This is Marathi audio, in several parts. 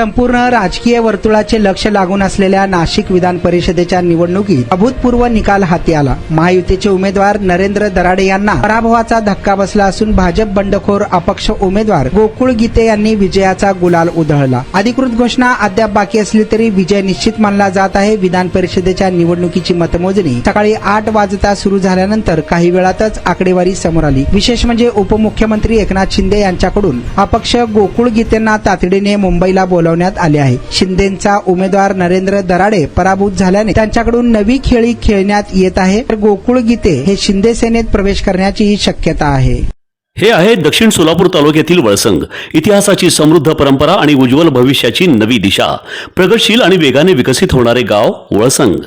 संपूर्ण राजकीय वर्तुळाचे लक्ष लागून असलेल्या नाशिक विधान परिषदेच्या निवडणुकीत अभूतपूर्व निकाल हाती आला। महायुतीचे उमेदवार नरेंद्र दराडे यांना पराभवाचा धक्का बसला असून भाजप बंडखोर अपक्ष उमेदवार गोकुळ गीते यांनी विजयाचा गुलाल उधळला। अधिकृत घोषणा अद्याप बाकी असली तरी विजय निश्चित मानला जात आहे। विधान परिषदेच्या निवडणुकीची मतमोजणी सकाळी 8 वाजता सुरू झाल्यानंतर काही वेळातच आकडेवारी समोर आली। विशेष म्हणजे उपमुख्यमंत्री एकनाथ शिंदे यांच्याकडून अपक्ष गोकुळ गीतेंना तातडीने मुंबईला बोलावण्यात आले आहे। शिंदेंचा उमेदवार नरेंद्र दराडे पराभूत झाल्याने त्यांच्याकडून नवी खेळी खेळण्यात येत आहे, तर गोकुळ गीते हे शिंदे सेनेत प्रवेश करण्याची शक्यता आहे। हे आहे दक्षिण सोलापूर तालुक्यातील वळसंग। इतिहासाची समृद्ध परंपरा आणि उज्ज्वल भविष्याची नवी दिशा, प्रगतशील आणि वेगाने विकसित होणारे गाव वळसंग।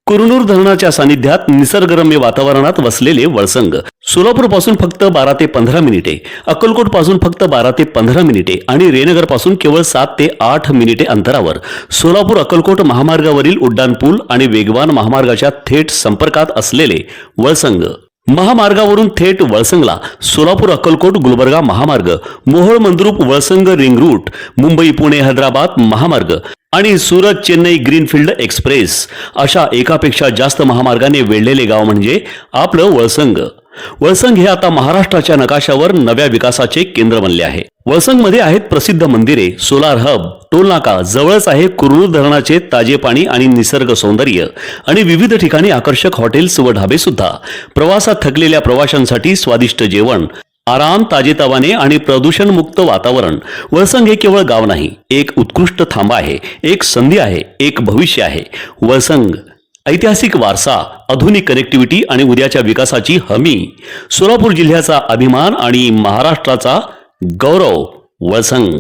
कुरनूर धरणाच्या सानिध्यात निसर्गरम्य वातावरणात वसलेले वळसंग सोलापूर पासून फक्त 12 ते 15 मिनिटे, अक्कलकोट पासून फक्त 12 ते 15 मिनिटे आणि रेणनगर पासून केवळ 7 ते 8 मिनिटे अंतरावर सोलापूर अक्कलकोट महामार्गावरील उड्डाण पूल आणि वेगवान महामार्गाच्या थेट संपर्कात असलेले वळसंग। महामार्गावरून थेट वळसंगला सोलापूर अक्कलकोट गुलबर्गा महामार्ग, मोहोळ मंद्रुप वळसंग रिंग रूट, मुंबई पुणे हैदराबाद महामार्ग आणि सुरत चेन्नई ग्रीनफील्ड एक्सप्रेस अशा एकापेक्षा जास्त महामार्गाने वेढलेले गाव म्हणजे आपलं वळसंग। वळसंग हे आता महाराष्ट्राच्या नकाशावर नव्या विकासाचे केंद्र बनले आहे। वळसंग मध्ये आहेत प्रसिद्ध मंदिरे, सोलार हब, टोलनाका, जवळच आहे कुरनूर धरणाचे ताजे पाणी आणि निसर्ग सौंदर्य आणि विविध ठिकाणी आकर्षक हॉटेल्स व ढाबे सुद्धा। प्रवासात थकलेल्या प्रवाशांसाठी स्वादिष्ट जेवण, आराम, ताजेतवाने आणि प्रदूषण मुक्त वातावरण। वळसंग हे केवळ गाव नाही, एक उत्कृष्ट थांबा आहे, एक संधी आहे, एक भविष्य आहे। वळसंग ऐतिहासिक वारसा, आधुनिक कनेक्टिव्हिटी आणि उद्याच्या विकासाची हमी। सोलापूर जिल्ह्याचा अभिमान आणि महाराष्ट्राचा गौरव वळसंग।